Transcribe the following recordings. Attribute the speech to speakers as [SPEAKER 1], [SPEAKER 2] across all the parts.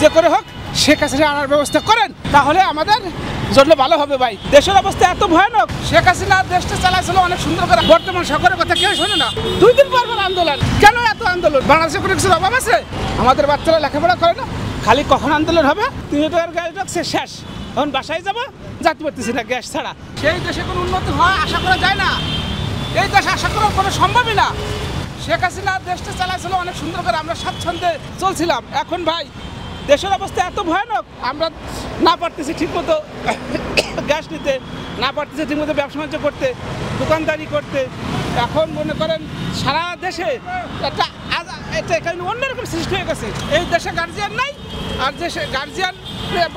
[SPEAKER 1] যে করে হোক শেখ হাসিনা আনার ব্যবস্থা করেন, তাহলে আমাদের জন্য ভালো হবে ভাই। দেশের অবস্থা এত ভয়ানক, শেখ হাসিনা দেশটা চালাইছিল অনেক সুন্দর করে, বর্তমান সরকারের কথা কেউ শোনে না। 2 দিন পর আন্দোলন, কেন এত আন্দোলন? বাংলাদেশে কোনো কিছুর অভাব আছে? আমাদের বাচ্চারা লেখাপড়া করে না, খালি কখন আন্দোলন হবে? 3 টাকার গ্যাস রাখছে, শেষ, এখন বাসায় যাবো, যেতে পারতেছি না গ্যাস ছাড়া। সেই দেশে কোনো উন্নতি হয় আশা করা যায় না, এই দেশে আশা করার কোনো সম্ভবই না। শেখ হাসিনা দেশটা চালাইছিল অনেক সুন্দর করে, আমরা স্বাচ্ছন্দ্যে চলছিলাম। এখন ভাই দেশের অবস্থা এত ভয়ানক, আমরা না পারতেছি ঠিকমতো গ্যাস নিতে, না পারতেছি ঠিকমতো ব্যবসা বাণিজ্য করতে, দোকানদারি করতে। এখন মনে করেন সারা দেশে এটা এখানে অন্যরকম সৃষ্টি হয়ে গেছে। এই দেশে গার্জিয়ান নাই, আর যে গার্জিয়ান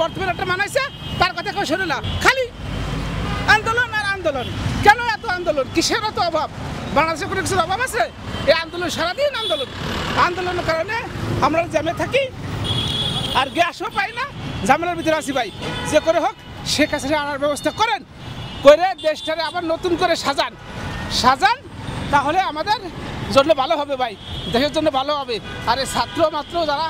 [SPEAKER 1] বর্তমানে একটা মানাইছে তার কথা কেউ শোনে না, খালি আন্দোলন আর আন্দোলন। কেন এত আন্দোলন? কিসের এত অভাব? বাংলাদেশে কোনো কিছুর অভাব আছে? এই আন্দোলন সারাদিন আন্দোলন, আন্দোলনের কারণে আমরা জ্যামে থাকি আর গ্যাসও পাই না, ঝামেলার ভিতরে আছি ভাই। যে করে হোক শেখ হাসিনা আনার ব্যবস্থা করেন, করে দেশটারে আবার নতুন করে সাজান, তাহলে আমাদের জন্য ভালো হবে ভাই, দেশের জন্য ভালো হবে। আর এই ছাত্র মাত্র যারা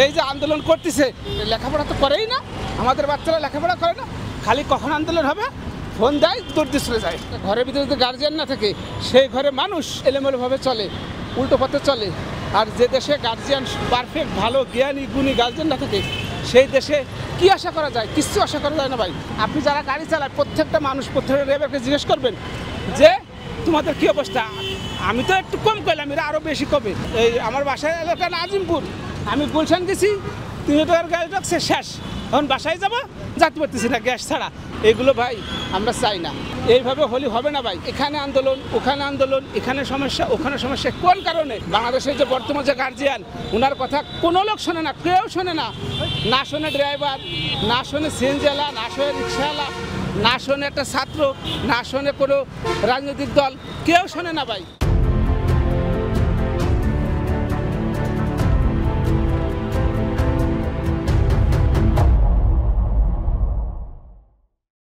[SPEAKER 1] এই যে আন্দোলন করতেছে, লেখাপড়া তো করেই না, আমাদের বাচ্চারা লেখাপড়া করে না, খালি কখন আন্দোলন হবে ফোন দেয়, দৌড় দিয়ে চলে যায়। ঘরের ভিতরে যদি গার্জিয়ান না থাকে, সেই ঘরে মানুষ এলোমেলোভাবে চলে, উল্টো পথে চলে। আর যে দেশে গার্জিয়ান পারফেক্ট ভালো জ্ঞানী গুণী গার্জিয়ান না থাকে, সেই দেশে কি আশা করা যায়? কিচ্ছু আশা করা যায় না ভাই। আপনি যারা গাড়ি চালায়, প্রত্যেকটা মানুষ প্রত্যেকটা ড্রাইভারকে জিজ্ঞেস করবেন যে তোমাদের কী অবস্থা। আমি তো একটু কম করলাম, এরা আরও বেশি কবে। এই আমার বাসায় এলাকা আজিমপুর, আমি গুলশান গেছি, 3 টাকার গ্যাস রাখছে, শেষ, এখন বাসায় যাবো, যেতে পারতেছি না গ্যাস ছাড়া। এগুলো ভাই আমরা চাই না, এইভাবে হলে হবে না ভাই। এখানে আন্দোলন, ওখানে আন্দোলন, এখানে সমস্যা, ওখানে সমস্যা। কোন কারণে? বাংলাদেশের যে বর্তমান যে গার্জিয়ান, ওনার কথা কোনো লোক শোনে না, কেউ শোনে না। না শোনে ড্রাইভার, না শোনে সিএনজিওয়ালা, না শোনে রিক্সাওয়ালা, না শোনে একটা ছাত্র, না শোনে কোনো রাজনৈতিক দল, কেউ শোনে না ভাই।